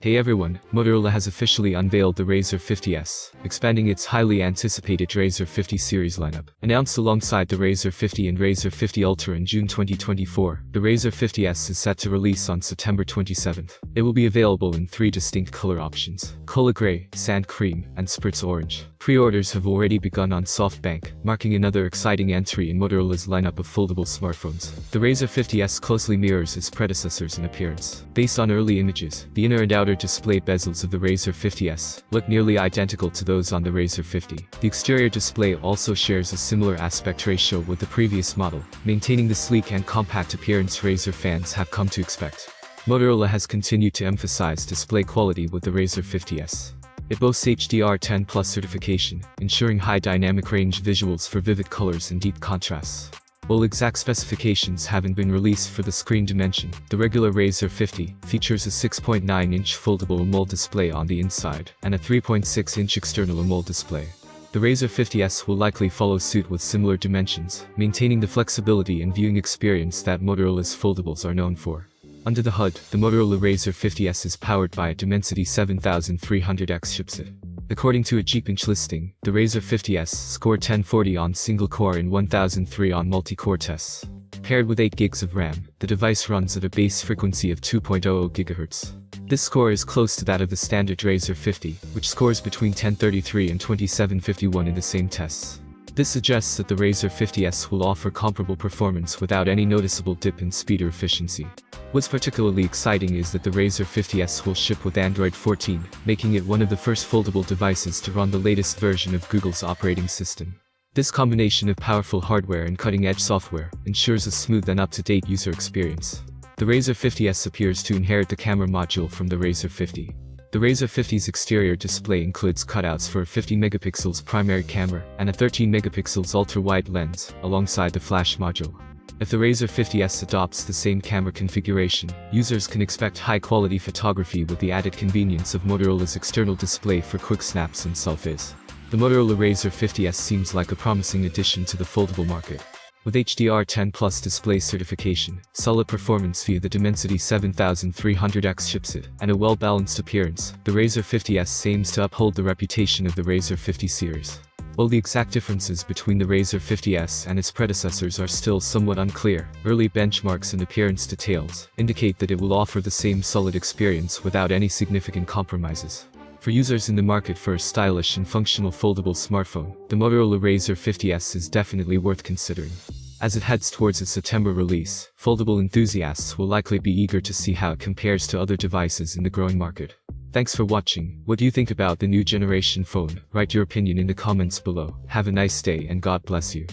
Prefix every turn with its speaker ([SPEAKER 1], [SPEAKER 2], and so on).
[SPEAKER 1] Hey everyone, Motorola has officially unveiled the Razr 50s, expanding its highly anticipated Razr 50 series lineup. Announced alongside the Razr 50 and Razr 50 Ultra in June 2024, the Razr 50s is set to release on September 27th. It will be available in 3 distinct color options: Koala Grey, Sand Cream, and Spritz Orange. Pre-orders have already begun on Softbank, marking another exciting entry in Motorola's lineup of foldable smartphones. The Razr 50s closely mirrors its predecessors in appearance. Based on early images, the inner and outer display bezels of the Razr 50s look nearly identical to those on the Razr 50. The exterior display also shares a similar aspect ratio with the previous model, maintaining the sleek and compact appearance Razr fans have come to expect. Motorola has continued to emphasize display quality with the Razr 50s. It boasts HDR10+ certification, ensuring high dynamic range visuals for vivid colors and deep contrasts. While exact specifications haven't been released for the screen dimension, the regular Razr 50 features a 6.9-inch foldable AMOLED display on the inside and a 3.6-inch external AMOLED display. The Razr 50s will likely follow suit with similar dimensions, maintaining the flexibility and viewing experience that Motorola's foldables are known for. Under the hood, the Motorola Razr 50s is powered by a Dimensity 7300X chipset. According to a Geekbench listing, the Razr 50s scored 1040 on single-core and 1003 on multi-core tests. Paired with 8 GB of RAM, the device runs at a base frequency of 2.00 GHz. This score is close to that of the standard Razr 50, which scores between 1033 and 2751 in the same tests. This suggests that the Razr 50s will offer comparable performance without any noticeable dip in speed or efficiency. What's particularly exciting is that the Razr 50s will ship with Android 14, making it one of the first foldable devices to run the latest version of Google's operating system. This combination of powerful hardware and cutting-edge software ensures a smooth and up-to-date user experience. The Razr 50s appears to inherit the camera module from the Razr 50. The Razr 50's exterior display includes cutouts for a 50 megapixels primary camera and a 13 megapixels ultra-wide lens, alongside the flash module. If the Razr 50s adopts the same camera configuration, users can expect high-quality photography with the added convenience of Motorola's external display for quick snaps and selfies. The Motorola Razr 50s seems like a promising addition to the foldable market. With HDR10+ display certification, solid performance via the Dimensity 7300X chipset, and a well-balanced appearance, the Razr 50s aims to uphold the reputation of the Razr 50 series. While the exact differences between the Razr 50s and its predecessors are still somewhat unclear, early benchmarks and appearance details indicate that it will offer the same solid experience without any significant compromises. For users in the market for a stylish and functional foldable smartphone, the Motorola Razr 50s is definitely worth considering. As it heads towards its September release, foldable enthusiasts will likely be eager to see how it compares to other devices in the growing market. Thanks for watching. What do you think about the new generation phone? Write your opinion in the comments below. Have a nice day and God bless you.